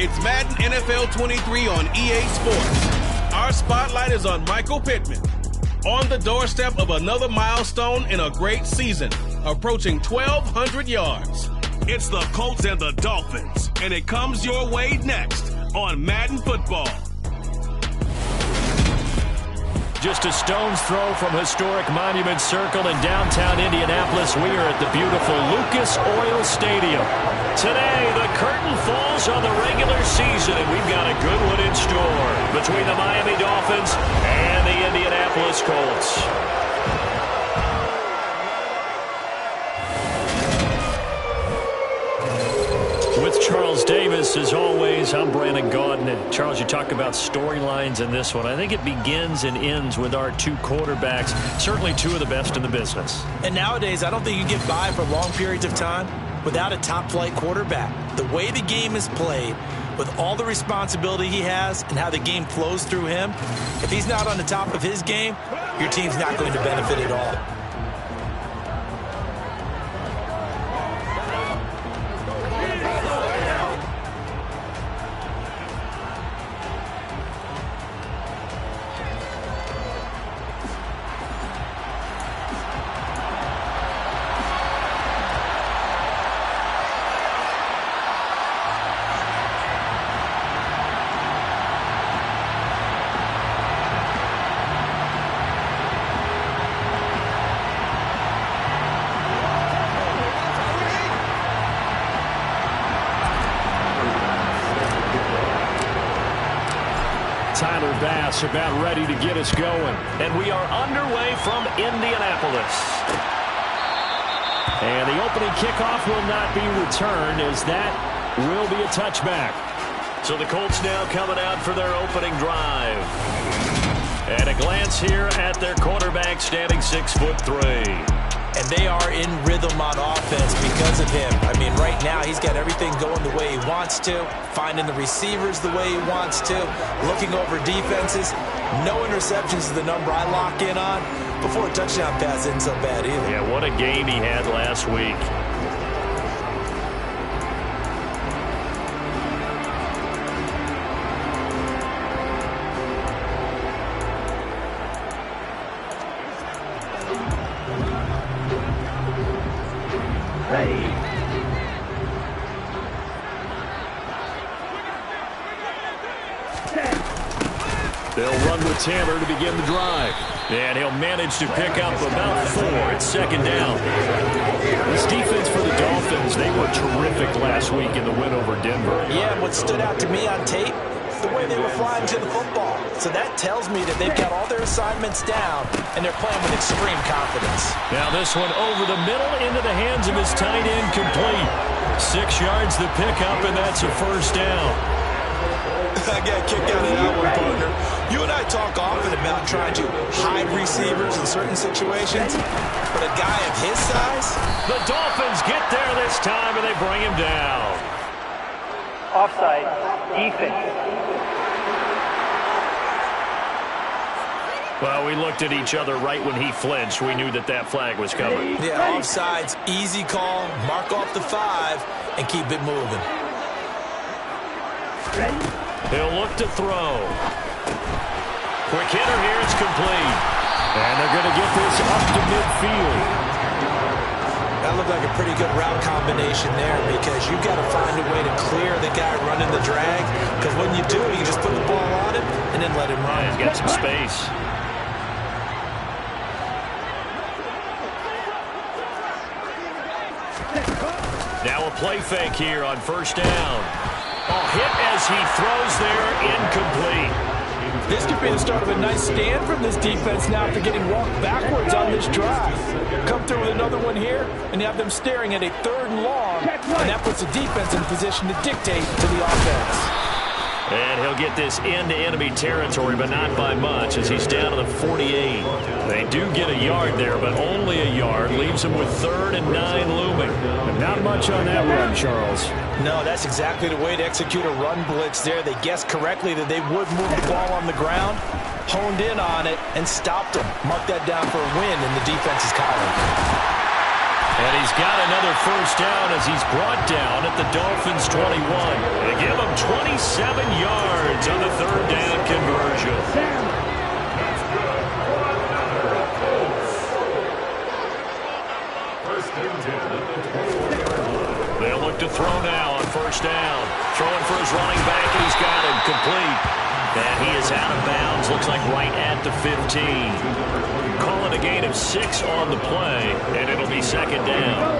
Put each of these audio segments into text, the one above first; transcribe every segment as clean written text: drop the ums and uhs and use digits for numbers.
It's Madden NFL 23 on EA Sports. Our spotlight is on Michael Pittman, on the doorstep of another milestone in a great season, approaching 1,200 yards. It's the Colts and the Dolphins, and it comes your way next on Madden Football. Just a stone's throw from historic Monument Circle in downtown Indianapolis. We are at the beautiful Lucas Oil Stadium. Today, the curtain falls on the regular season, and we've got a good one in store between the Miami Dolphins and the Indianapolis Colts. With Charles Davis, as always, I'm Brandon Gaudin. And Charles, you talk about storylines in this one. I think it begins and ends with our two quarterbacks, certainly two of the best in the business. And nowadays, I don't think you get by for long periods of time without a top-flight quarterback. The way the game is played, with all the responsibility he has and how the game flows through him, if he's not on the top of his game, your team's not going to benefit at all. About ready to get us going. And we are underway from Indianapolis. And the opening kickoff will not be returned, as that will be a touchback. So the Colts now coming out for their opening drive. And a glance here at their quarterback, standing 6'3". And they are in rhythm on offense because of him. I mean, right now, he's got everything going the way he wants to, finding the receivers the way he wants to, looking over defenses. No interceptions is the number I lock in on. Before a touchdown pass isn't so bad either. Yeah, what a game he had last week. They'll run with Taylor to begin the drive. And he'll manage to pick up about 4 at second down. This defense for the Dolphins, they were terrific last week in the win over Denver. Yeah, what stood out to me on tape, the way they were flying to the football. So that tells me that they've got all their assignments down, and they're playing with extreme confidence. Now this one over the middle into the hands of his tight end, complete. 6 yards the pickup, and that's a first down. I got a kick out of that one, partner. You and I talk often about trying to hide receivers in certain situations, but a guy of his size? The Dolphins get there this time, and they bring him down. Offside, defense. Well, we looked at each other right when he flinched. We knew that that flag was coming. Yeah, offsides, easy call, mark off the 5, and keep it moving. He'll look to throw. Quick hitter here, it's complete. And they're going to get this up to midfield. That looked like a pretty good route combination there, because you've got to find a way to clear the guy running the drag, because when you do, you can just put the ball on him and then let him run. Yeah, he's got some space. Now a play fake here on first down. Oh, hit as he throws there, incomplete. This could be the start of a nice stand from this defense now after getting walked backwards on this drive. Come through with another one here, and you have them staring at a 3rd and long, and that puts the defense in a position to dictate to the offense. And he'll get this into enemy territory, but not by much, as he's down to the 48. They do get a yard there, but only a yard. Leaves him with 3rd and 9 looming. And not much on that run, Charles. No, that's exactly the way to execute a run blitz there. They guessed correctly that they would move the ball on the ground, honed in on it, and stopped them. Mark that down for a win in the defense's column. And he's got another first down as he's brought down at the Dolphins' 21. They give him 27 yards on the third down conversion. They'll look to throw now on first down. Throwing for his running back, and he's got him complete. And he is out of bounds, looks like right at the 15. Calling a gain of 6 on the play, and it'll be second down.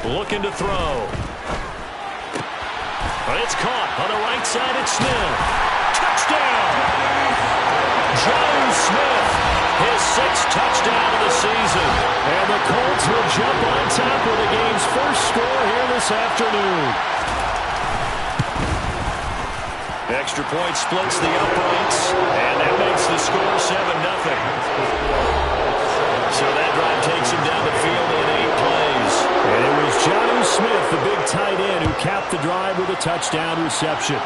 Looking to throw. But it's caught on the right side. It's Smith. Touchdown! Joe Smith, his 6th touchdown of the season. And the Colts will jump on top with the game's first score here this afternoon. Extra point splits the uprights, and that makes the score 7-0. So that drive takes him down the field in 8 plays. And it was Joe Smith, the big tight end, who capped the drive with a touchdown reception.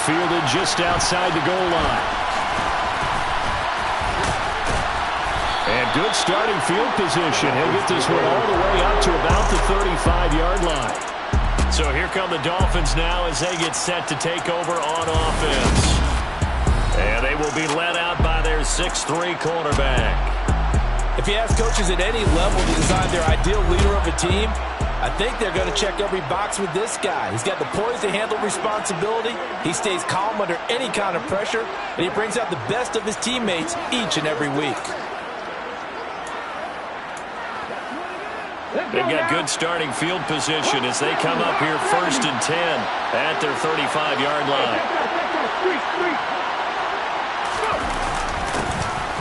Fielded just outside the goal line. And good starting field position. He'll get this one all the way up to about the 35-yard line. So here come the Dolphins now as they get set to take over on offense. And they will be led out by their 6'3" quarterback. If you ask coaches at any level to design their ideal leader of a team, I think they're going to check every box with this guy. He's got the poise to handle responsibility. He stays calm under any kind of pressure, and he brings out the best of his teammates each and every week. They've got good starting field position as they come up here 1st and 10 at their 35-yard line.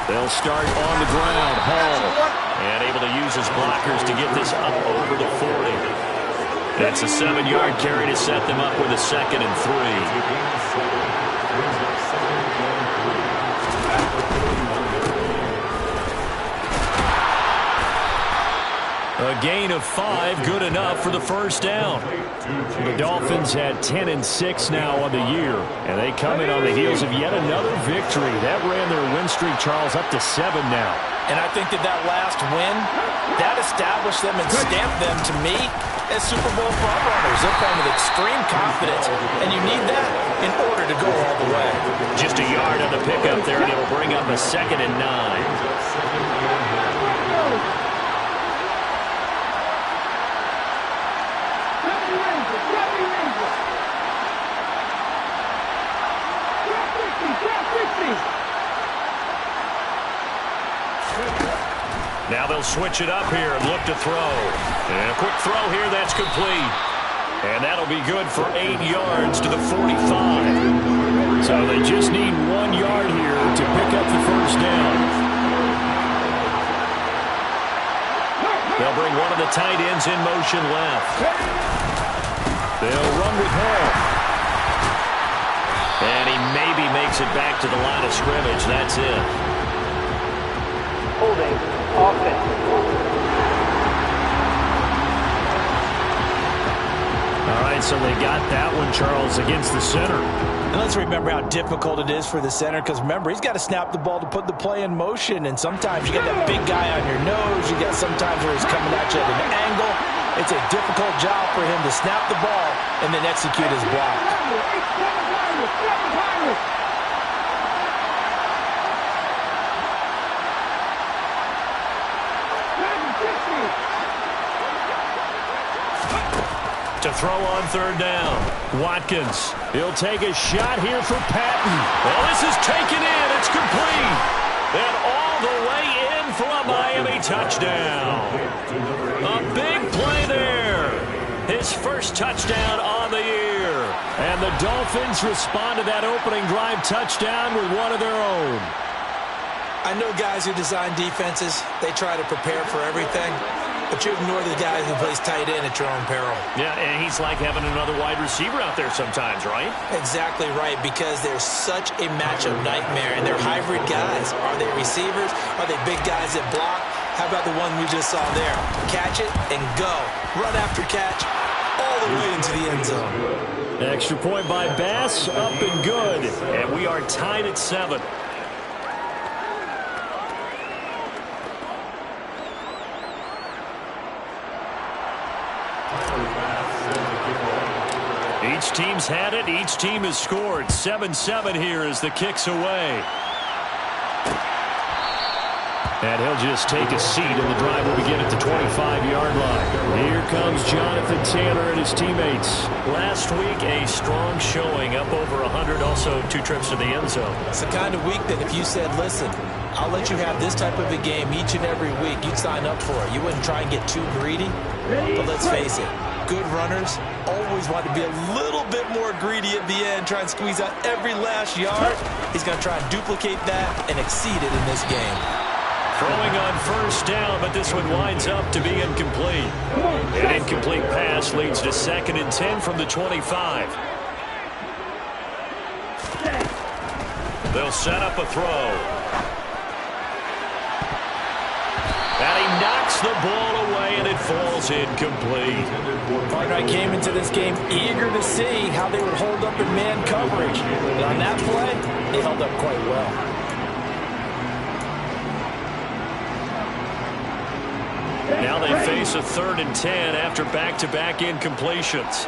They'll start on the ground. Hall, and able to use his blockers to get this up over the 40. That's a 7-yard carry to set them up with a 2nd and 3. A gain of 5, good enough for the first down. The Dolphins had 10-6 now on the year, and they come in on the heels of yet another victory. That ran their win streak, Charles, up to 7 now. And I think that last win, that established them and stamped them, to me, as Super Bowl frontrunners. They're playing with extreme confidence, and you need that in order to go all the way. Just a yard on the pickup there, and it'll bring up a 2nd and 9. Now they'll switch it up here and look to throw. And a quick throw here, that's complete. And that'll be good for 8 yards to the 45. So they just need 1 yard here to pick up the first down. They'll bring one of the tight ends in motion left. They'll run with Hall. And he maybe makes it back to the line of scrimmage. That's it. Holding offense. All right, so they got that one, Charles, against the center. And let's remember how difficult it is for the center, because remember, he's got to snap the ball to put the play in motion, and sometimes you got that big guy on your nose. You got sometimes where he's coming at you at an angle. It's a difficult job for him to snap the ball and then execute his block. To throw on third down. Watkins. He'll take a shot here for Patton. Well, this is taken in. It's complete. And all the way in for a Miami touchdown. A big play there. His first touchdown on the year. And the Dolphins respond to that opening drive touchdown with one of their own. I know guys who design defenses, they try to prepare for everything. But you ignore the guy who plays tight end at your own peril. Yeah, and he's like having another wide receiver out there sometimes, right? Exactly right, because they're such a matchup nightmare, and they're hybrid guys. Are they receivers? Are they big guys that block? How about the one we just saw there? Catch it and go. Run after catch all the way into the end zone. Extra point by Bass, up and good. And we are tied at 7. Each team's had it. Each team has scored. 7-7 here as the kick's away. And he'll just take a seat, and the drive will begin at the 25-yard line. Here comes Jonathan Taylor and his teammates. Last week, a strong showing, up over 100, also 2 trips to the end zone. It's the kind of week that if you said, listen, I'll let you have this type of a game each and every week, you'd sign up for it. You wouldn't try and get too greedy. But let's face it, good runners always want to be a little bit more greedy at the end, try and squeeze out every last yard. He's going to try and duplicate that and exceed it in this game. Throwing on first down, but this one winds up to be incomplete. An incomplete pass leads to 2nd and 10 from the 25. They'll set up a throw. And he knocks the ball away, and it falls incomplete. Partner, I came into this game eager to see how they would hold up in man coverage. And on that play, they held up quite well. Now they face a 3rd and 10 after back-to-back incompletions.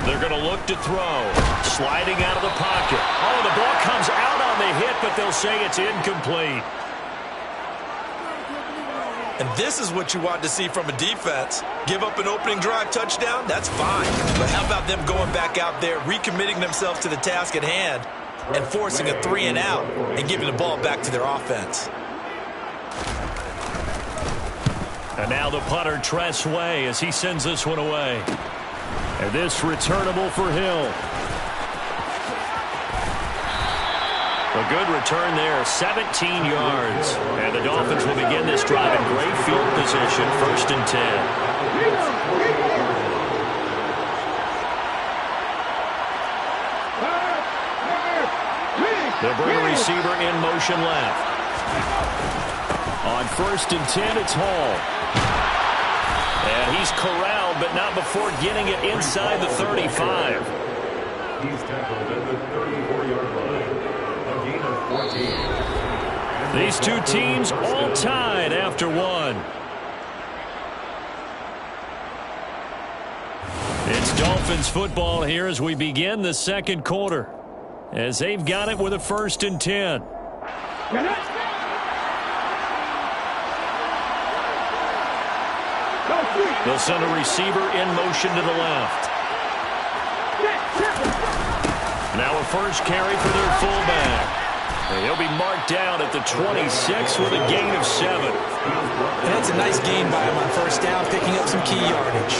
They're going to look to throw. Sliding out of the pocket. Oh, the ball comes out on the hit, but they'll say it's incomplete. And this is what you want to see from a defense. Give up an opening drive touchdown, that's fine. But how about them going back out there, recommitting themselves to the task at hand, and forcing a 3 and out, and giving the ball back to their offense. And now the punter, Tress Way, as he sends this one away. And this returnable for Hill. A good return there, 17 yards. And the Dolphins will begin this drive in great field position, 1st and 10. They'll bring a receiver in motion left. On 1st and 10, it's Hall. And he's corralled, but not before getting it inside the 35. He's tackled at the 34-yard line. A gain of 14. These two teams all tied after one. It's Dolphins football here as we begin the 2nd quarter. As they've got it with a 1st and 10. They'll send a receiver in motion to the left. Now a first carry for their fullback. And he'll be marked down at the 26 with a gain of 7. And that's a nice gain by him on 1st down, picking up some key yardage.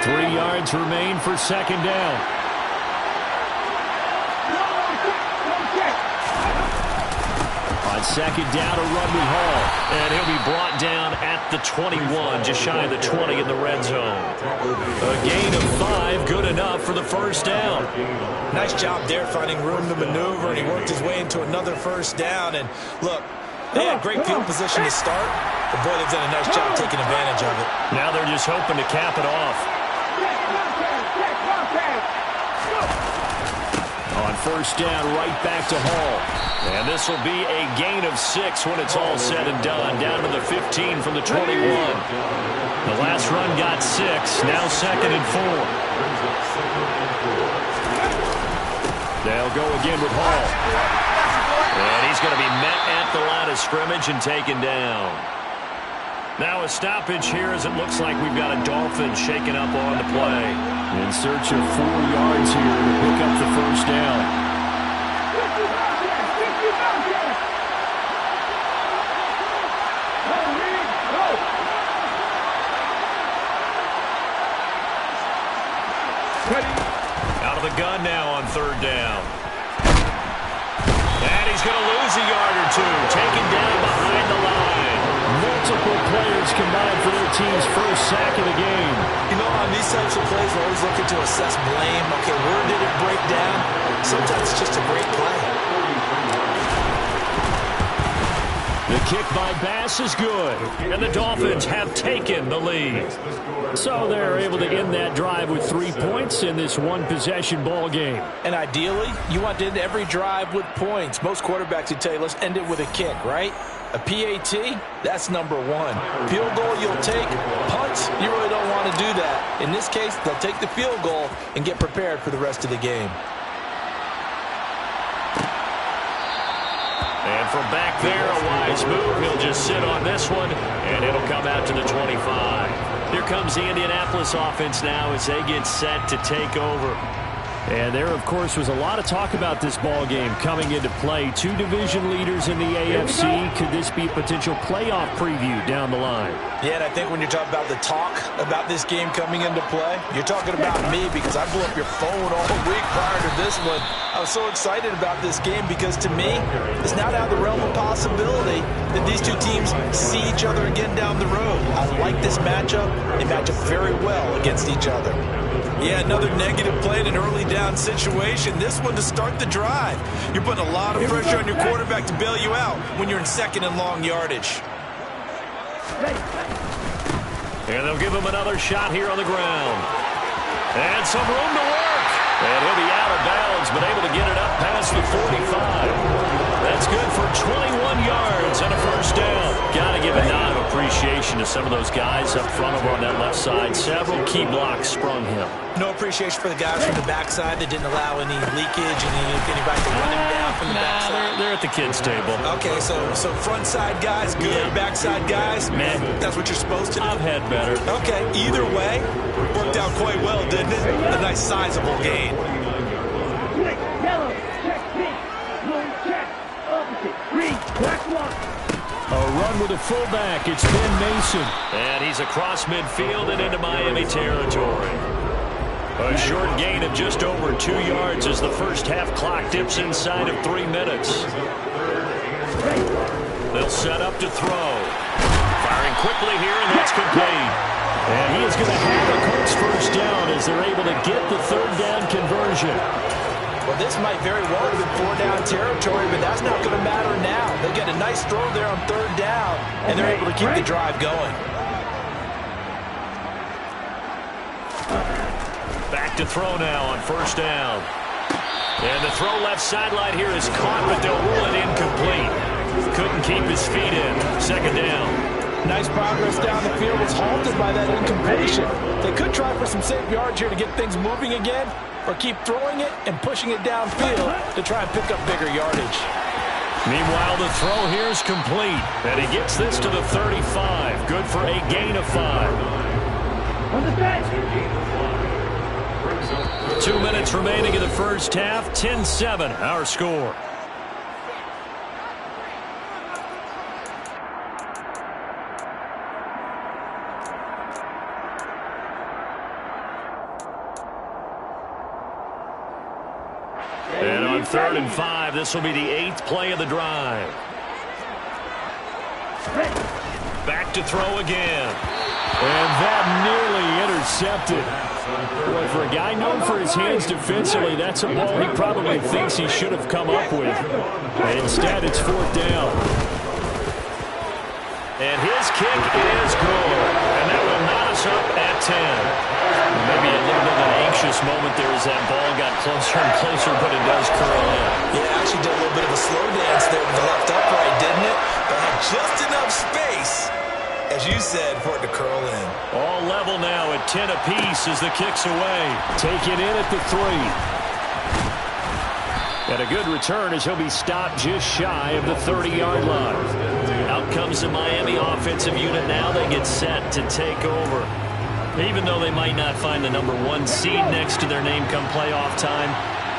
3 yards remain for 2nd down. On 2nd down, a run with Hall. And he'll be brought down at the 21, just shy of the 20 in the red zone. A gain of 5, good enough for the 1st down. Nice job there, finding room to maneuver, and he worked his way into another 1st down. And look, they had great field position to start, but boy, they've done a nice job taking advantage of it. Now they're just hoping to cap it off. On 1st down, right back to Hall. And this will be a gain of 6 when it's all said and done. Down to the 15 from the 21. The last run got 6. Now 2nd and 4. They'll go again with Hall. And he's going to be met at the line of scrimmage and taken down. Now a stoppage here as it looks like we've got a Dolphin shaken up on the play. In search of 4 yards here to pick up the 1st down. Out of the gun now on 3rd down. And he's going to lose a yard or 2. Taken down behind the line. Multiple players combined for their team's 1st sack of the game. You know, on these types of plays, we're always looking to assess blame. Okay, where did it break down? Sometimes it's just a great play. The kick by Bass is good, and the Dolphins have taken the lead. So they're able to end that drive with 3 points in this one-possession ball game. And ideally, you want to end every drive with points. Most quarterbacks would tell you, let's end it with a kick, right? A PAT, that's number one. Field goal you'll take. Punts, you really don't want to do that. In this case, they'll take the field goal and get prepared for the rest of the game. And from back there, a wise move. He'll just sit on this one, and it'll come out to the 25. Here comes the Indianapolis offense now as they get set to take over. And there, of course, was a lot of talk about this ball game coming into play. 2 division leaders in the AFC. Could this be a potential playoff preview down the line? Yeah, and I think when you're talking about the talk about this game coming into play, you're talking about me because I blew up your phone all week prior to this one. I was so excited about this game because, to me, it's not out of the realm of possibility that these two teams see each other again down the road. I like this matchup. They match up very well against each other. Yeah, another negative play in an early down situation. This one to start the drive. You're putting a lot of pressure on your quarterback to bail you out when you're in second and long yardage. And they'll give him another shot here on the ground. And some room to work. And he'll be out of bounds, but able to get it up past the 45. That's good for 21 yards and a first down. Got to give a nod of appreciation to some of those guys up front over on that left side. Several key blocks sprung him. No appreciation for the guys from the backside that didn't allow any leakage and anybody to run him down from the backside. They're at the kids' table. Okay, so front side guys, good. Yeah. Backside guys, man, that's what you're supposed to do. I've had better. Okay, either way, worked out quite well, didn't it? A nice sizable gain. Yellow, check pink, blue, check, opposite, green, black one. A run with a fullback. It's Ben Mason. And he's across midfield and into Miami territory. A short gain of just over 2 yards as the first half clock dips inside of 3 minutes. They'll set up to throw. Firing quickly here, and that's complete. And he is going to have a Colts first down as they're able to get the third down conversion. Well, this might very well have been 4-down territory, but that's not going to matter now. They get a nice throw there on third down, and they're able to keep the drive going. Back to throw now on first down. And the throw left sideline here is caught, but they'll rule it incomplete. Couldn't keep his feet in. Second down. Nice progress down the field. Was halted by that incompletion. They could try for some safe yards here to get things moving again, or keep throwing it and pushing it downfield to try and pick up bigger yardage. Meanwhile, the throw here is complete, and he gets this to the 35. Good for a gain of 5. On the bench. 2 minutes remaining in the first half. 10-7, our score. And on 3rd and 5, this will be the 8th play of the drive. Back to throw again. And that nearly intercepted. Boy, for a guy known for his hands defensively, that's a ball he probably thinks he should have come up with. And instead, it's 4th down. And his kick is good. And that will knot us up at 10. Maybe a little bit of an anxious moment there as that ball got closer and closer, but it does curl in. Yeah, actually did a little bit of a slow dance there with the left upright, didn't it? But had just enough space, as you said, for it to curl in. All level now at 10 apiece as the kick's away. Take it in at the 3. And a good return as he'll be stopped just shy of the 30-yard line. Out comes the Miami offensive unit now. They get set to take over. Even though they might not find the number 1 seed next to their name come playoff time,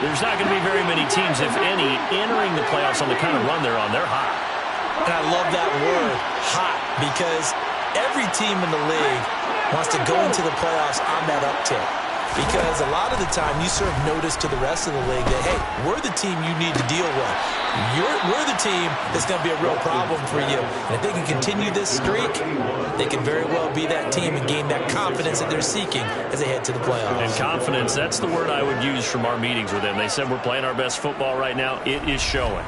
there's not going to be very many teams, if any, entering the playoffs on the kind of run they're on. They're hot. And I love that word, hot, because every team in the league wants to go into the playoffs on that uptick. Because a lot of the time you serve notice to the rest of the league that, hey, we're the team you need to deal with. We're the team that's going to be a real problem for you. And if they can continue this streak, they can very well be that team and gain that confidence that they're seeking as they head to the playoffs. And confidence, that's the word I would use from our meetings with them. They said we're playing our best football right now. It is showing.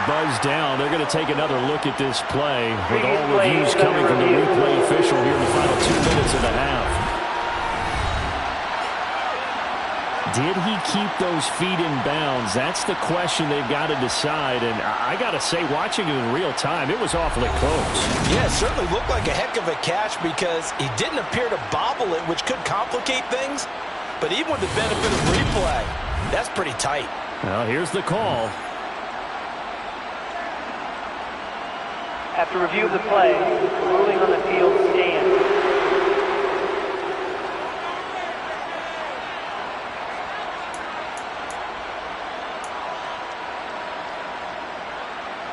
buzz down. They're going to take another look at this play with all reviews coming from the replay official here in the final 2 minutes of the half. Did he keep those feet in bounds? That's the question they've got to decide. And I got to say, watching it in real time, it was awfully close. Yeah, it certainly looked like a heck of a catch because he didn't appear to bobble it, which could complicate things. But even with the benefit of replay, that's pretty tight. Well, here's the call. After review of the play, the ruling on the field stands.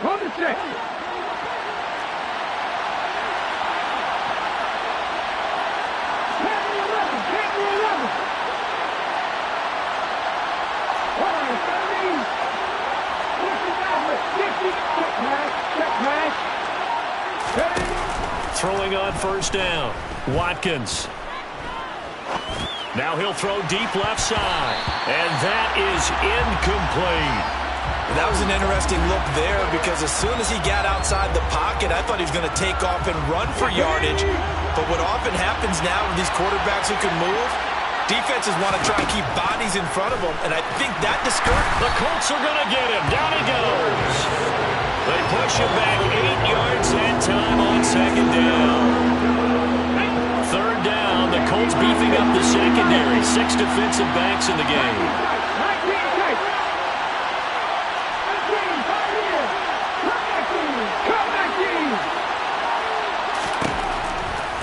On the check. Throwing on first down. Watkins. Now he'll throw deep left side. And that is incomplete. That was an interesting look there because as soon as he got outside the pocket, I thought he was going to take off and run for yardage. But what often happens now with these quarterbacks who can move, defenses want to try and keep bodies in front of them, and I think that discourages. The Colts are going to get him. Down he goes. They push him back 8 yards and time on second down. Third down, the Colts beefing up the secondary. 6 defensive backs in the game.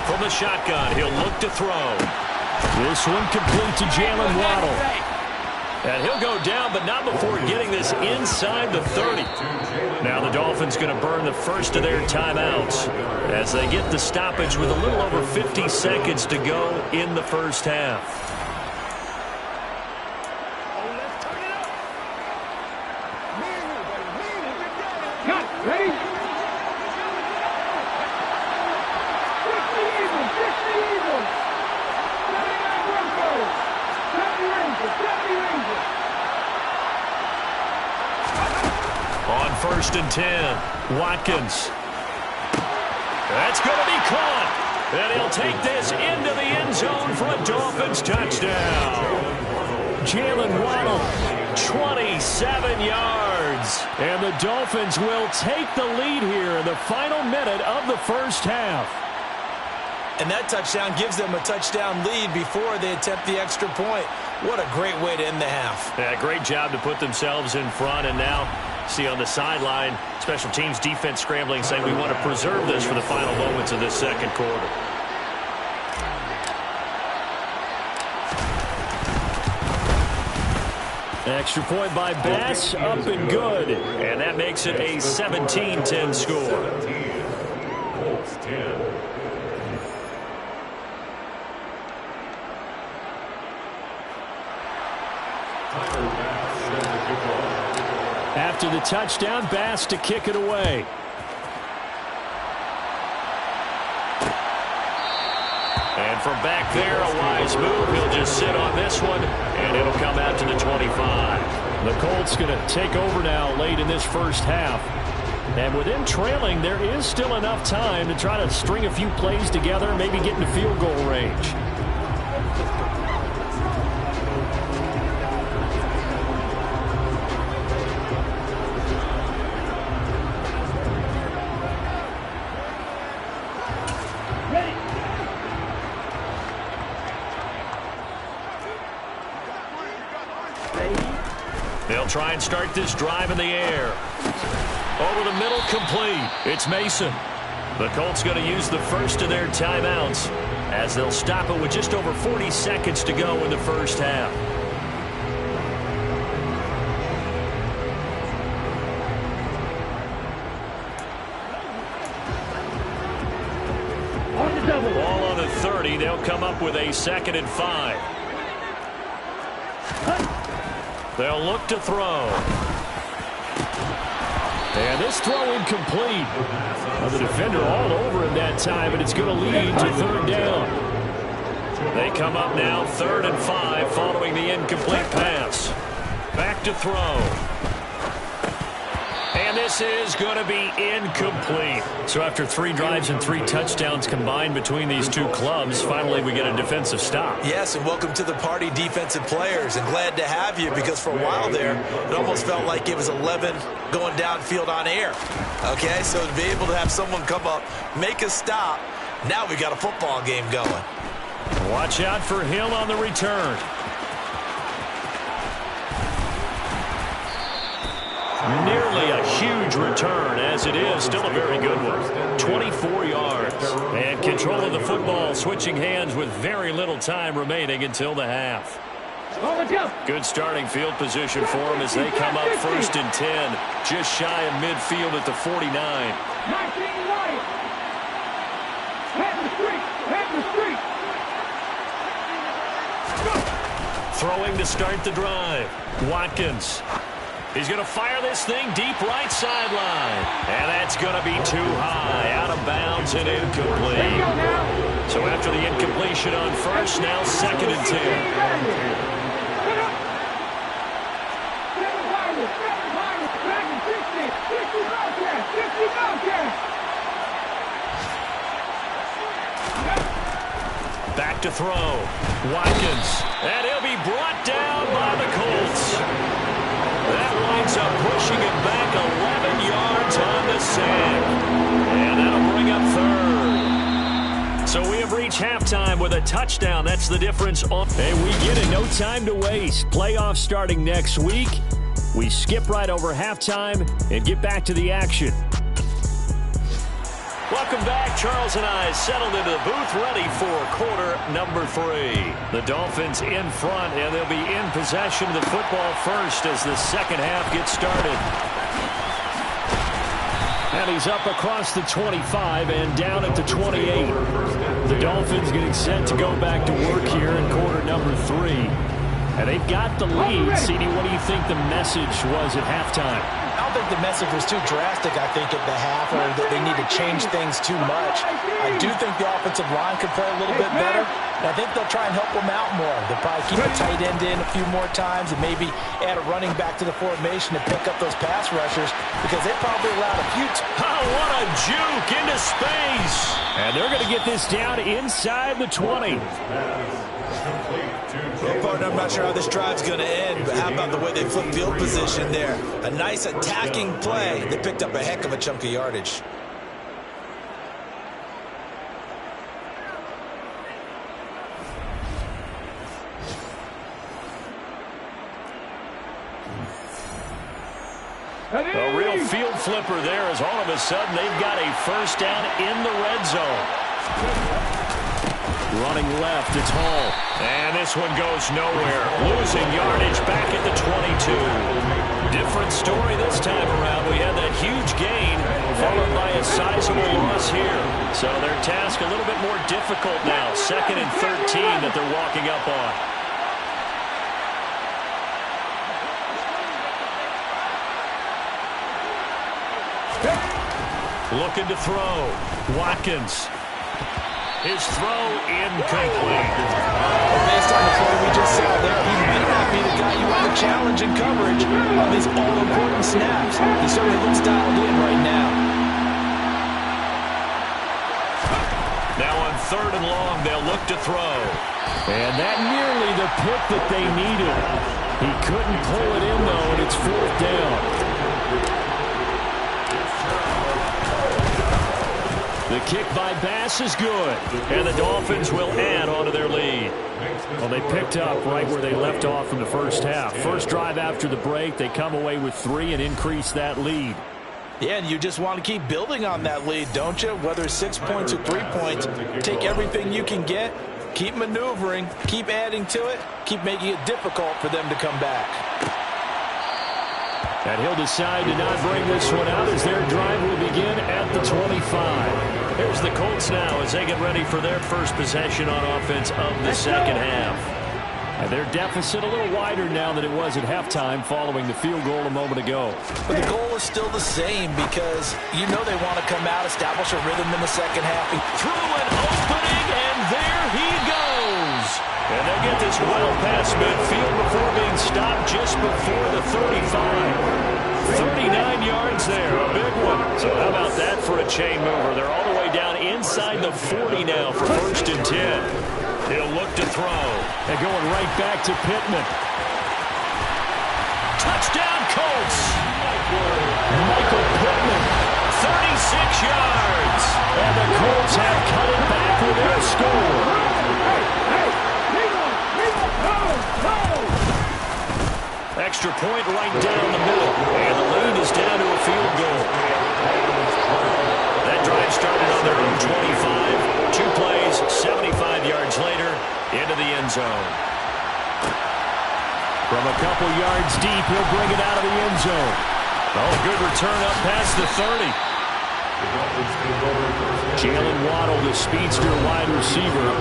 From the shotgun, he'll look to throw. This one complete to Jalen Waddle. And he'll go down, but not before getting this inside the 30. Now the Dolphins going to burn the first of their timeouts as they get the stoppage with a little over 50 seconds to go in the first half. On 1st and 10, Watkins. That's going to be caught. And he'll take this into the end zone for a Dolphins touchdown. Jalen Waddle, 27 yards. And the Dolphins will take the lead here in the final minute of the first half. And that touchdown gives them a touchdown lead before they attempt the extra point. What a great way to end the half. Yeah, great job to put themselves in front. And now, see on the sideline, special teams defense scrambling, saying we want to preserve this for the final moments of this second quarter. Extra point by Bass, up and good. And that makes it a 17-10 score. 17. Colts 10. After the touchdown, Bass to kick it away. And from back there, a wise move. He'll just sit on this one, and it'll come out to the 25. The Colts going to take over now late in this first half. And with them trailing, there is still enough time to try to string a few plays together, maybe get into field goal range. They'll try and start this drive in the air. Over the middle, complete. It's Mason. The Colts going to use the first of their timeouts as they'll stop it with just over 40 seconds to go in the first half. Ball on the 30. They'll come up with a 2nd and 5. They'll look to throw. And this throw incomplete. Well, the defender all over him that time, but it's going to lead to 3rd down. They come up now 3rd and 5 following the incomplete pass. Back to throw. And this this is going to be incomplete. So after 3 drives and 3 touchdowns combined between these two clubs, finally we get a defensive stop. Yes, and welcome to the party, defensive players, and glad to have you, because for a while there, it almost felt like it was 11 going downfield on air. Okay, so to be able to have someone come up, make a stop, now we got a football game going. Watch out for Hill on the return. Nearly a huge return, as it is still a very good one. 24 yards. And control of the football, switching hands with very little time remaining until the half. Good starting field position for them as they come up 1st and 10. Just shy of midfield at the 49. Throwing to start the drive. Watkins. He's going to fire this thing deep right sideline. And that's going to be too high. Out of bounds and incomplete. So after the incompletion on first, now 2nd and 10. Back to throw. Watkins. And he'll be brought down by the Colts. That winds up pushing him back 11 yards on the sack. And that'll bring up 3rd. So we have reached halftime with a touchdown. That's the difference. Hey, we get it. No time to waste. Playoffs starting next week. We skip right over halftime and get back to the action. Welcome back. Charles and I settled into the booth, ready for quarter number 3. The Dolphins in front, and they'll be in possession of the football first as the second half gets started. And he's up across the 25 and down at the 28. The Dolphins getting set to go back to work here in quarter number 3. And they've got the lead. CD, what do you think the message was at halftime? I don't think the message was too drastic, I think, at the half, or that they need to change things too much. I do think the offensive line could play a little bit better, and I think they'll try and help them out more. They'll probably keep a tight end in a few more times and maybe add a running back to the formation to pick up those pass rushers, because they probably allowed a few. Oh, what a juke into space. And they're going to get this down inside the 20. Well, partner, I'm not sure how this drive's going to end, but how about the way they flipped field position there? A nice attacking play. They picked up a heck of a chunk of yardage. A real field flipper there, as all of a sudden they've got a first down in the red zone. Running left, it's Hall. And this one goes nowhere. Losing yardage back at the 22. Different story this time around. We had that huge gain followed by a sizable loss here. So their task a little bit more difficult now. 2nd and 13 that they're walking up on. Looking to throw. Watkins. His throw incomplete. Based on the play we just saw there, he might not be the guy you want to challenge in coverage on these all-important snaps. He certainly looks dialed in right now. Now on 3rd and long, they'll look to throw. And that nearly the pick that they needed. He couldn't pull it in, though, and it's 4th down. The kick by Bass is good, and the Dolphins will add on to their lead. Well, they picked up right where they left off in the first half. First drive after the break, they come away with 3 and increase that lead. Yeah, and you just want to keep building on that lead, don't you? Whether it's 6 points or 3 points, take everything you can get, keep maneuvering, keep adding to it, keep making it difficult for them to come back. And he'll decide to not bring this one out as their drive will begin at the 25. Here's the Colts now as they get ready for their first possession on offense of the second half. And their deficit a little wider now than it was at halftime following the field goal a moment ago. But the goal is still the same because you know they want to come out, establish a rhythm in the second half. Through an opening, and there he goes. And they get this gets well past midfield before being stopped just before the 35. 39 yards there, a big one. So how about that for a chain mover? They're all the way down inside the 40 now for 1st and 10. He'll look to throw. And going right back to Pittman. Touchdown, Colts. Michael Pittman, 36 yards. And the Colts have cut it back within a score. Extra point right down the middle. And the lead is down to a field goal. That drive started on their own 25. 2 plays, 75 yards later, into the end zone. From a couple yards deep, he'll bring it out of the end zone. Oh, good return up past the 30. Jalen Waddle, the speedster wide receiver,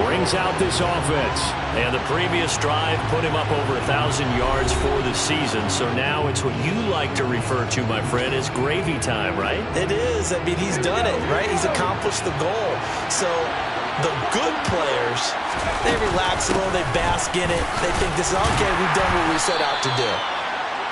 brings out this offense. And the previous drive put him up over 1,000 yards for the season. So now it's what you like to refer to, my friend, as gravy time, right? It is. I mean, he's done it, right? He's accomplished the goal. So the good players, they relax a little, they bask in it. They think this is okay, we've done what we set out to do.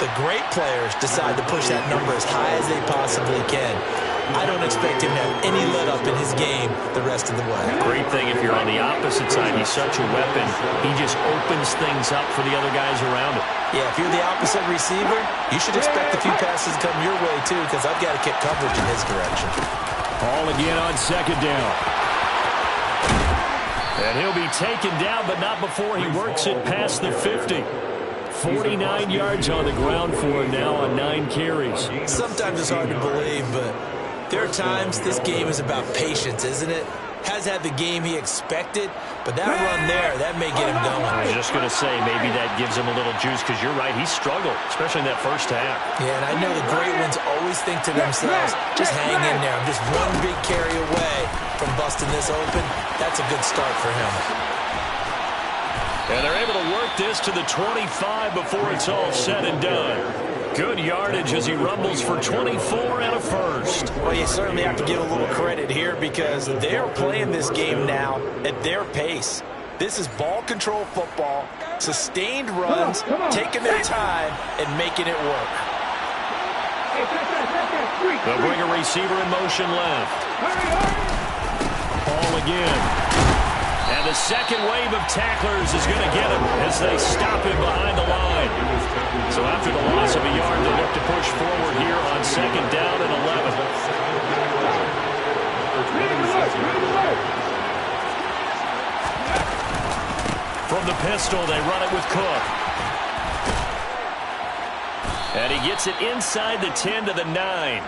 The great players decide to push that number as high as they possibly can. I don't expect him to have any let-up in his game the rest of the way. Great thing if you're on the opposite side. He's such a weapon. He just opens things up for the other guys around him. Yeah, if you're the opposite receiver, you should expect a few passes to come your way, too, because I've got to kick coverage in his direction. Ball again on 2nd down. And he'll be taken down, but not before he works it past the 50. 49 yards on the ground for him now on 9 carries. Sometimes it's hard to believe, but there are times this game is about patience, isn't it? Has had the game he expected, but that run there, that may get him going. I was just going to say, maybe that gives him a little juice, because you're right, he struggled, especially in that first half. Yeah, and I know the great ones always think to themselves, just hang in there. I'm just one big carry away from busting this open. That's a good start for him. And they're able to work this to the 25 before it's all said and done. Good yardage as he rumbles for 24 and a first. Well, you certainly have to give a little credit here because they're playing this game now at their pace. This is ball control football, sustained runs, taking their time, and making it work. They'll bring a receiver in motion left. Ball again. And the second wave of tacklers is going to get him as they stop him behind the line. So after the loss of a yard, they look to push forward here on 2nd down and 11. From the pistol, they run it with Cook. And he gets it inside the 10 to the 9.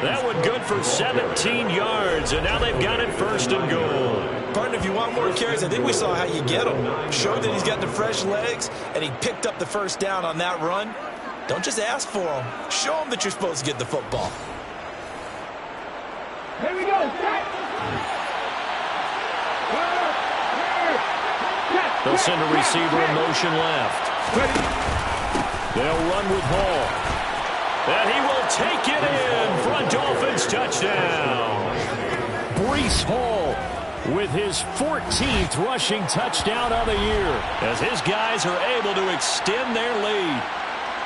That one good for 17 yards, and now they've got it 1st and goal. Partner, if you want more carries, I think we saw how you get him. Showed that he's got the fresh legs, and he picked up the first down on that run. Don't just ask for him. Show him that you're supposed to get the football. Here we go. They'll send a receiver in motion left. They'll run with Hall. And he will take it in for a Dolphins touchdown. Breece Hall with his 14th rushing touchdown of the year as his guys are able to extend their lead.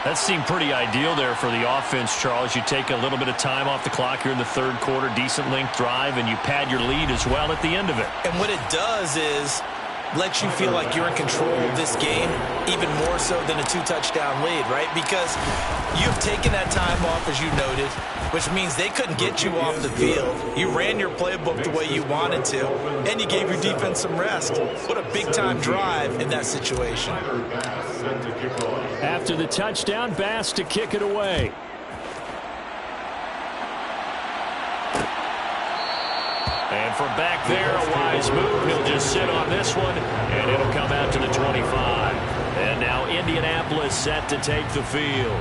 That seemed pretty ideal there for the offense, Charles. You take a little bit of time off the clock here in the 3rd quarter, decent length drive, and you pad your lead as well at the end of it. And what it does is lets you feel like you're in control of this game, even more so than a 2-touchdown lead, right? Because you've taken that time off, as you noted, which means they couldn't get you off the field. You ran your playbook the way you wanted to, and you gave your defense some rest. What a big-time drive in that situation. After the touchdown, Bass to kick it away. And from back there, a wise move. He'll just sit on this one, and it'll come out to the 25. And now Indianapolis set to take the field.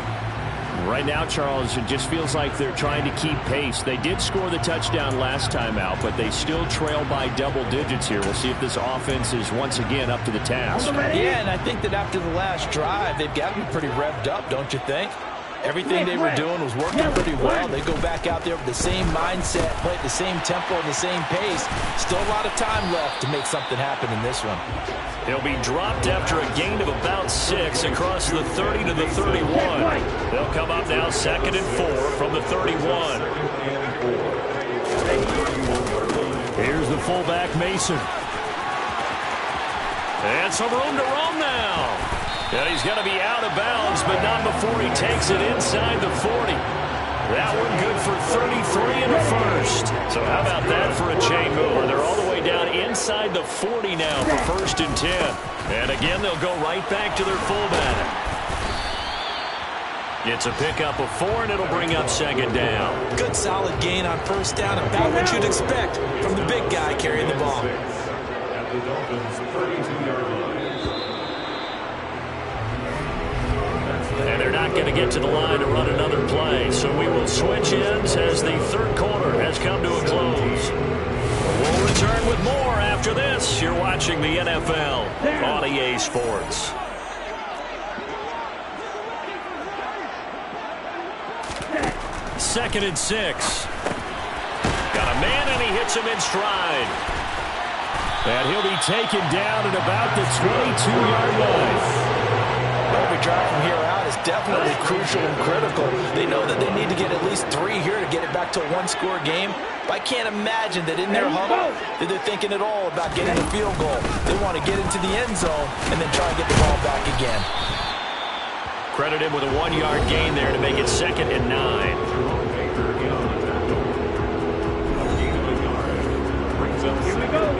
Right now, Charles, it just feels like they're trying to keep pace. They did score the touchdown last time out, but they still trail by double digits here. We'll see if this offense is once again up to the task. Yeah, and I think that after the last drive, they've got to be pretty revved up, don't you think? Everything they were doing was working pretty well. They go back out there with the same mindset, play at the same tempo and the same pace. Still a lot of time left to make something happen in this one. He'll be dropped after a gain of about 6 across the 30 to the 31. They'll come up now 2nd and 4 from the 31. Here's the fullback, Mason. And some room to roam now. And he's going to be out of bounds, but not before he takes it inside the 40. That one good for 33 and a first. So how about that for a chain mover? They're all the way down inside the 40 now for 1st and 10. And again, they'll go right back to their fullback. It's a pickup of 4, and it'll bring up 2nd down. Good solid gain on 1st down, about what you'd expect from the big guy carrying the ball. At the Dolphins' 32-yard line. And they're not going to get to the line to run another play. So we will switch ends as the 3rd quarter has come to a close. We'll return with more after this. You're watching the NFL on EA Sports. Second and 6. Got a man, and he hits him in stride. And he'll be taken down at about the 22-yard line. Every drive from here out is definitely crucial and critical. They know that they need to get at least 3 here to get it back to a 1-score game. But I can't imagine that in their huddle that they're thinking at all about getting a field goal. They want to get into the end zone and then try and get the ball back again. Credit him with a 1-yard gain there to make it 2nd and 9.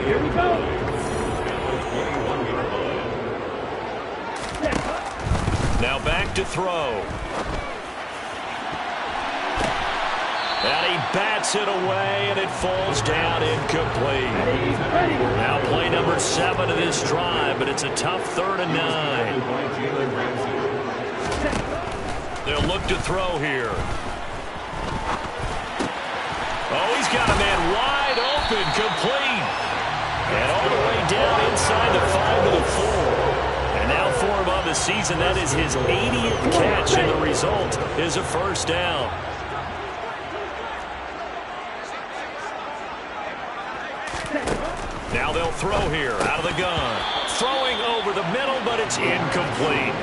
Here we go. Now back to throw. And he bats it away, and it falls down incomplete. Now play number 7 of this drive, but it's a tough 3rd and 9. They'll look to throw here. Oh, he's got a man wide open, complete. And all the way down inside the 5 to the 4. And now for him on the season, that is his 80th catch, and the result is a 1st down. Now they'll throw here out of the gun. Throwing over the middle, but it's incomplete.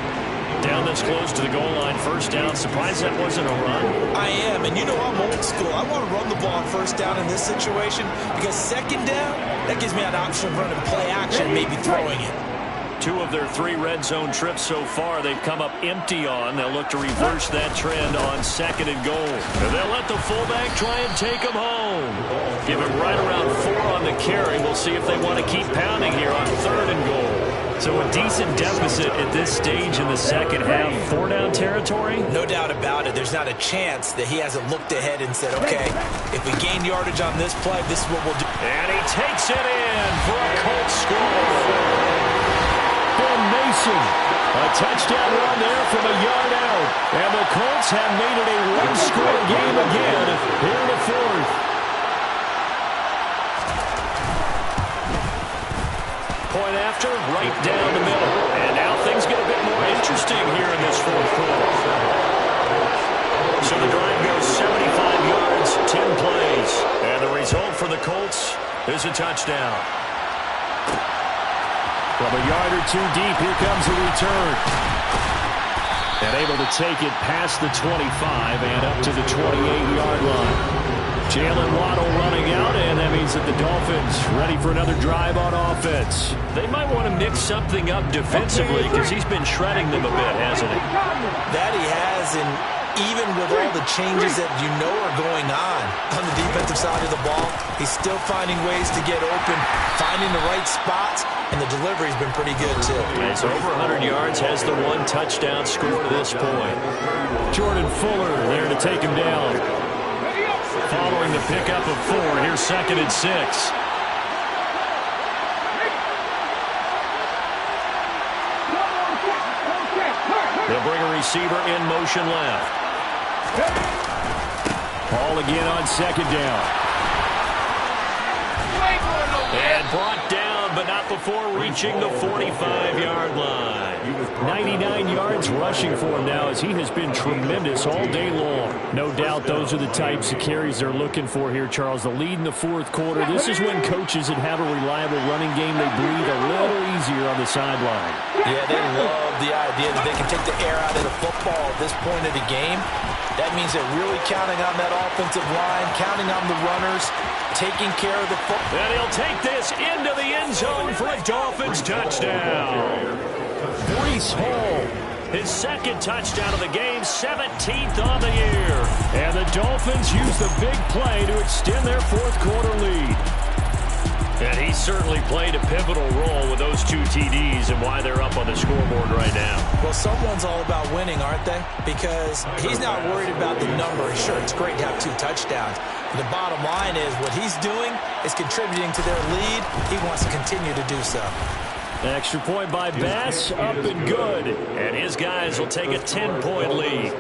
Down this close to the goal line, 1st down. Surprised that wasn't a run. I am, and you know I'm old school. I want to run the ball on 1st down in this situation because 2nd down, that gives me an option of running play action, maybe throwing it. 2 of their 3 red zone trips so far they've come up empty on. They'll look to reverse that trend on 2nd and goal. And they'll let the fullback try and take him home. Give him right around 4 on the carry. We'll see if they want to keep pounding here on 3rd and goal. So a decent deficit at this stage in the 2nd half. 4-down territory? No doubt about it. There's not a chance that he hasn't looked ahead and said, okay, if we gain yardage on this play, this is what we'll do. And he takes it in for a Colts score. Mason, a touchdown run there from a yard out. And the Colts have made it a 1-score game again here in the 4th. Point after, right down the middle. And now things get a bit more interesting here in this 4th quarter. So the drive goes 75 yards, 10 plays. And the result for the Colts is a touchdown. From a yard or 2 deep, here comes the return. And able to take it past the 25 and up to the 28-yard line. Jalen Waddle running out, and that means that the Dolphins ready for another drive on offense. They might want to mix something up defensively because he's been shredding them a bit, hasn't he? That he has, and even with all the changes that you know are going on the defensive side of the ball, he's still finding ways to get open, finding the right spots, and the delivery's been pretty good, too. It's over 100 yards, has the 1 touchdown score to this point. Jordan Fuller there to take him down. Following the pickup of 4, here's 2nd and 6. They'll bring a receiver in motion left. Ball again on 2nd down. And brought down but not before reaching the 45-yard line. 99 yards rushing for him now as he has been tremendous all day long. No doubt those are the types of carries they're looking for here, Charles. The lead in the fourth quarter. This is when coaches that have a reliable running game, they breathe a little easier on the sideline. Yeah, they love the idea that they can take the air out of the football at this point of the game. That means they're really counting on that offensive line, counting on the runners, taking care of the football. And he'll take this into the end zone for a Dolphins touchdown. Breece Hall, his second touchdown of the game, 17th on the year. And the Dolphins use the big play to extend their fourth quarter lead. And he certainly played a pivotal role with those 2 TDs and why they're up on the scoreboard right now. Well, someone's all about winning, aren't they? Because he's not worried about the number. Sure, it's great to have 2 touchdowns. But the bottom line is what he's doing is contributing to their lead. He wants to continue to do so. Extra point by Bass, up and good. And his guys will take a 10-point lead.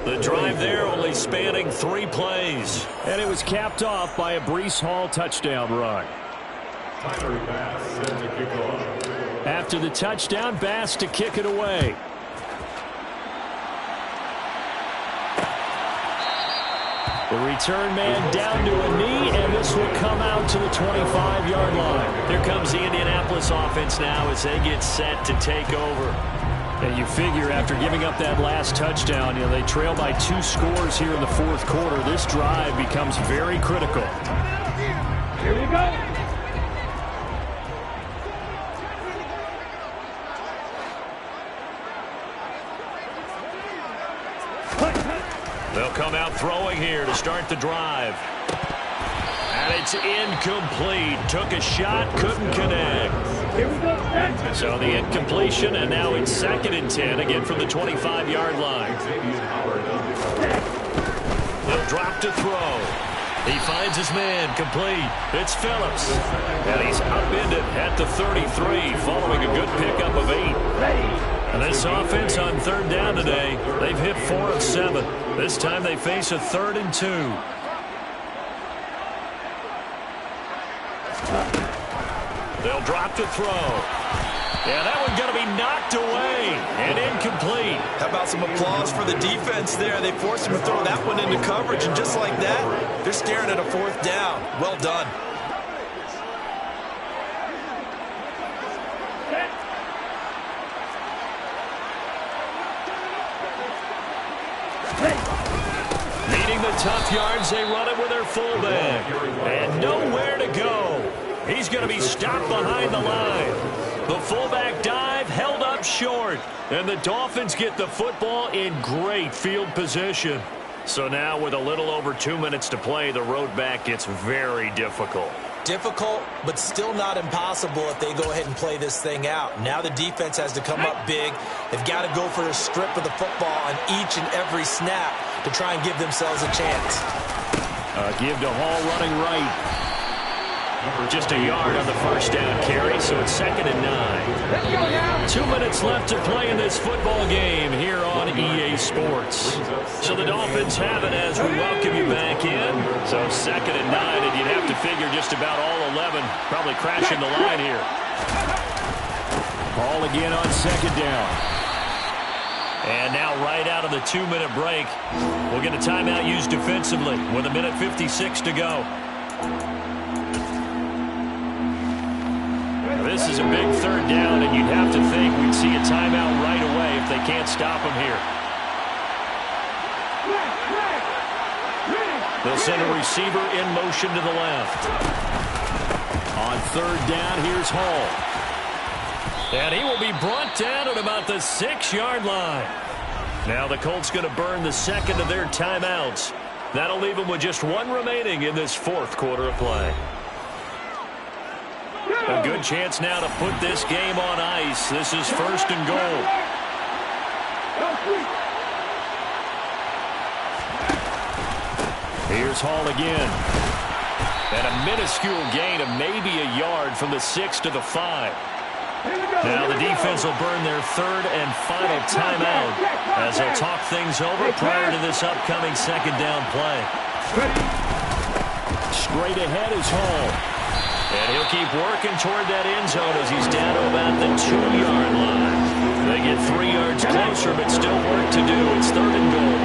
The drive there only spanning 3 plays. And it was capped off by a Breece Hall touchdown run. After the touchdown, Bass to kick it away. The return man down to a knee, and this will come out to the 25-yard line. Here comes the Indianapolis offense now as they get set to take over. And you figure after giving up that last touchdown, they trail by 2 scores here in the fourth quarter. This drive becomes very critical. Here we go. They'll come out throwing here to start the drive. And it's incomplete. Took a shot, couldn't connect. Here we go. So the incompletion, and now it's 2nd and 10, again from the 25-yard line. He'll drop to throw. He finds his man, complete. It's Phillips. And he's upended at the 33, following a good pickup of 8. And this offense on 3rd down today, they've hit 4 of 7. This time they face a 3rd and 2. They'll drop to throw. Yeah, that one's going to be knocked away and incomplete. How about some applause for the defense there? They forced him to throw that one into coverage, and just like that, they're staring at a 4th down. Well done. Needing the tough yards, they run it with their fullback. And nowhere to go. He's going to be stopped behind the line. The fullback dive held up short. And the Dolphins get the football in great field position. So now with a little over 2 minutes to play, the road back gets very difficult. Difficult, but still not impossible if they go ahead and play this thing out. Now the defense has to come up big. They've got to go for a strip of the football on each and every snap to try and give themselves a chance. Give to Hall running right. Just a yard on the first down carry, so it's 2nd and 9. 2 minutes left to play in this football game here on EA Sports. So the Dolphins have it as we welcome you back in. So 2nd and 9, and you'd have to figure just about all 11 probably crashing the line here. Ball again on 2nd down. And now right out of the 2-minute break, we'll get a timeout used defensively with 1:56 to go. This is a big 3rd down, and you'd have to think we'd see a timeout right away if they can't stop him here. They'll send a receiver in motion to the left. On 3rd down, here's Hall. And he will be brought down at about the 6-yard line. Now the Colts going to burn the 2nd of their timeouts. That'll leave them with just 1 remaining in this 4th quarter of play. A good chance now to put this game on ice. This is 1st and goal. Here's Hall again. And a minuscule gain of maybe a yard from the 6 to the 5. Now the defense will burn their 3rd and final timeout as they'll talk things over prior to this upcoming 2nd down play. Straight ahead is Hall. And he'll keep working toward that end zone as he's down to about the 2-yard line. They get 3 yards closer, but still work to do. It's 3rd and goal.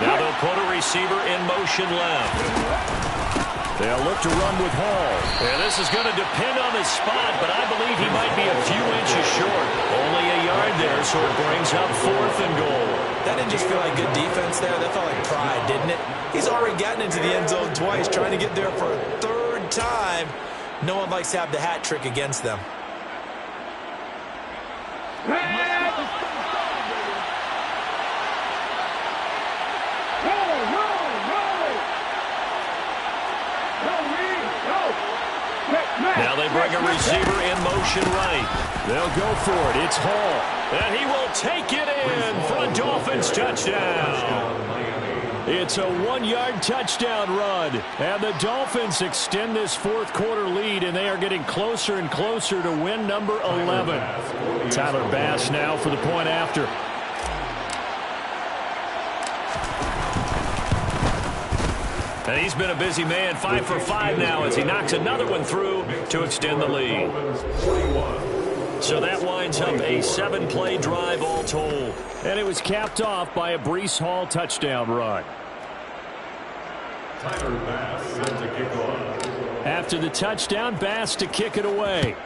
Now they'll put a receiver in motion left. They'll look to run with Hall. And this is going to depend on his spot, but I believe he might be a few inches short. Only a yard there, so it brings up 4th and goal. That didn't just feel like good defense there. That felt like pride, didn't it? He's already gotten into the end zone twice, trying to get there for a 3rd time. No one likes to have the hat trick against them. Now they bring a receiver in motion right. They'll go for it. It's Hall. And he will take it in for a Dolphins touchdown. It's a 1-yard touchdown run. And the Dolphins extend this 4th quarter lead, and they are getting closer and closer to win number 11. Tyler Bass now for the point after. And he's been a busy man, 5 for 5 now as he knocks another one through to extend the lead. So that winds up a 7-play drive all told. And it was capped off by a Breece Hall touchdown run. Tyler Bass set to kick off. After the touchdown, Bass to kick it away.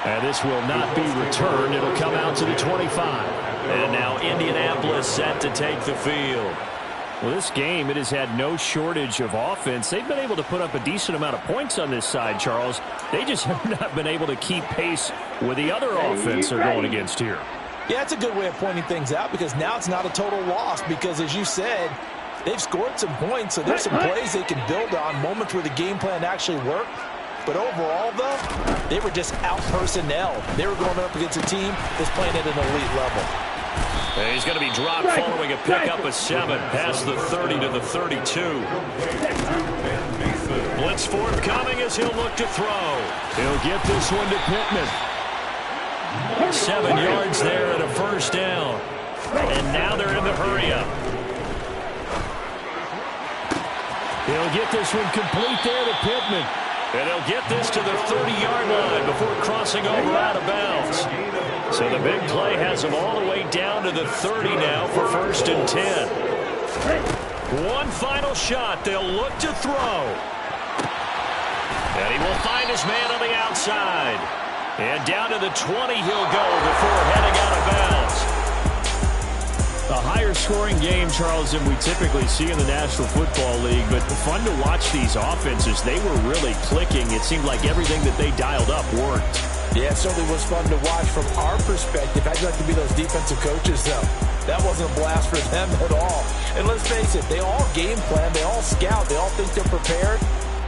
And this will not be returned. It'll come out to the 25. And now Indianapolis set to take the field. Well, this game, it has had no shortage of offense. They've been able to put up a decent amount of points on this side, Charles. They just have not been able to keep pace with the other offense they're going against here. Yeah, it's a good way of pointing things out because now it's not a total loss because, as you said, they've scored some points, so there's some plays they can build on, moments where the game plan actually worked. But overall, though, they were just out-personnel. They were going up against a team that's playing at an elite level. And he's going to be dropped following a pickup of 7 past the 30 to the 32. Blitz forthcoming as he'll look to throw. He'll get this one to Pittman. 7 yards there and a 1st down. And now they're in the hurry-up. He'll get this one complete there to Pittman. And he'll get this to the 30-yard line before crossing over out of bounds. So the big play has him all the way down to the 30 now for 1st and 10. One final shot. They'll look to throw. And he will find his man on the outside. And down to the 20 he'll go before heading out of bounds. A higher scoring game, Charles, than we typically see in the National Football League, but fun to watch these offenses. They were really clicking. It seemed like everything that they dialed up worked. Yeah, it certainly was fun to watch from our perspective. I'd like to be those defensive coaches, though. That wasn't a blast for them at all. And let's face it, they all game plan, they all scout, they all think they're prepared,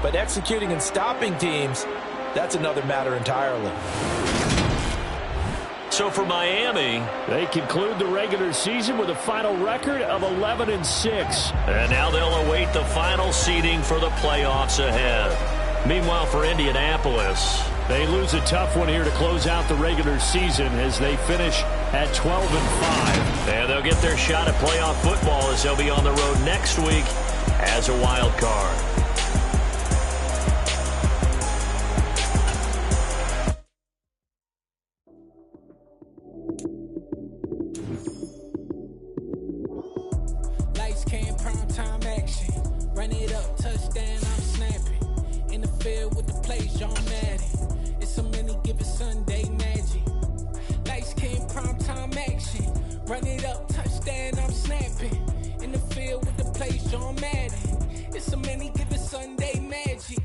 but executing and stopping teams, that's another matter entirely. So for Miami, they conclude the regular season with a final record of 11-6. And now they'll await the final seeding for the playoffs ahead. Meanwhile, for Indianapolis, they lose a tough one here to close out the regular season as they finish at 12-5. And they'll get their shot at playoff football as they'll be on the road next week as a wild card. Run it up, touchdown, I'm snapping. In the field with the plays, John Madden. It's so many given Sunday magic. Lights came primetime action. Run it up, touchdown, I'm snapping. In the field with the plays, John Madden. It's so many given Sunday magic.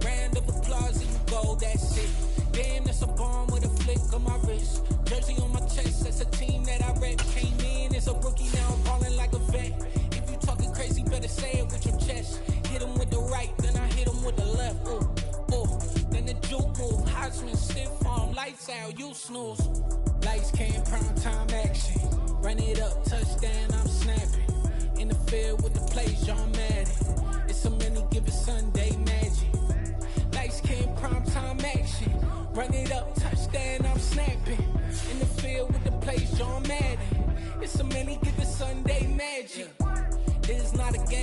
Round of applause and you go, that's it. Damn, that's a bomb with a flick on my wrist. Jersey on my chest, that's a team that I rep. Came in as a rookie, now I'm balling like a vet. Talking crazy, better say it with your chest. Hit him with the right, then I hit him with the left. Ooh, ooh. Then the juke move. Heisman, stiff arm, lights out, you snooze. Lights came, prime time action. Run it up, touchdown, I'm snapping. In the field with the plays, John Madden. It's so many given Sunday magic. Lights came, prime time action. Run it up, touchdown, I'm snapping. In the field with the place, John Madden. It's a many given Sunday magic. It is not a game.